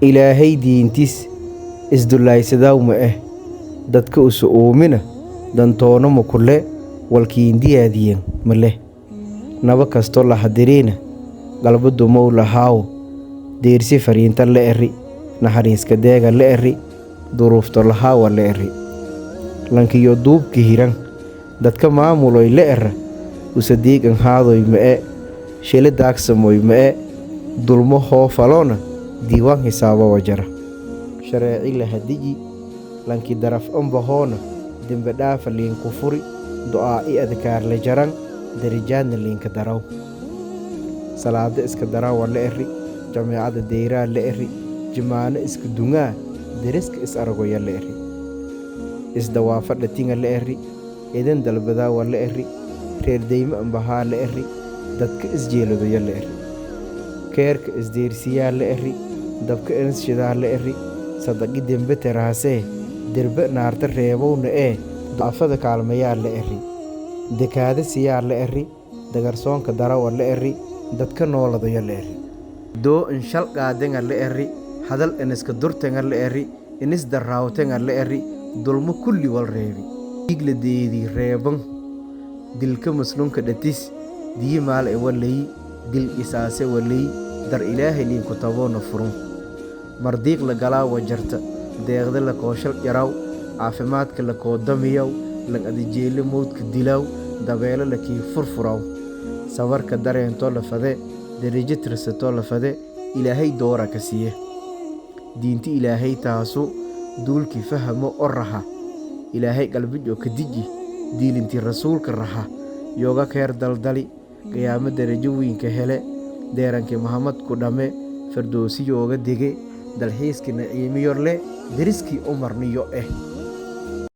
ilaahay diintiis isdullaysadaw ma dadka u su'uumina dantoona ma kule walkiindiyaadiyan ma leh naba kasto la hadiriina galbadu mow lahaawo deersi fariinta la eri naxariiska deega la eri duruufto lahaawa la eri lankiyo duubka hiran dadka maamuloy la era usadiigan haadoy ma'e shili daagsamoy ma'e dulmo hoofaloona diiwaan hisaaba wajara shareeci la hadiji lanki daraf ambahoona dembe dhaafa liinku furi du'aa i adkaar la jaran darajaadna liinka daraw salaada iska daraawa la eri jameecada deyraa la eri jimaano iska dungaa deriska is aragoya la eri isdawaafa dhatinga la eri idan dalbadaawa la eri reerdayma ambahaa la eri dadka isjeeladoya la eri keerka isdeersiyaa la eri dabka inshidaa la eri sadaqi dembe teraasee derbe naarta reebowna daafada kaalmayaa la eri dekaada siyaa la eri dagarsoonka darawa la eri dadka nooladoya la eri doo inshal qaadenga la eri hadal iniska durtenga la eri inis daraawtenga la eri dulmo kulli wal reebi igla deedii reeban dilka maslunka dhatis diyi maal walayi dil isaase walayi dar ilaahay liinku taboona furun mardiiq la galaa wajarta deeqda la kooshal yaraw caafimaadka la koodamiyow lan adijeele mowdka dilaw dabeelo la kii furfuraw sabarka dareentoo la fade darajo tirsatoo la fade ilaahay doora ka siiye diinti ilaahay taasu duulkii fahamo oo raha ilaahay qalbijo ka diji diilintii rasuulka raha yooga keer daldali qiyaamo darajo wiinka hele deerankii Muhammad ku dhame firdoosi yooga dege dalxiiskii naciimiyo le deriskii umarniyo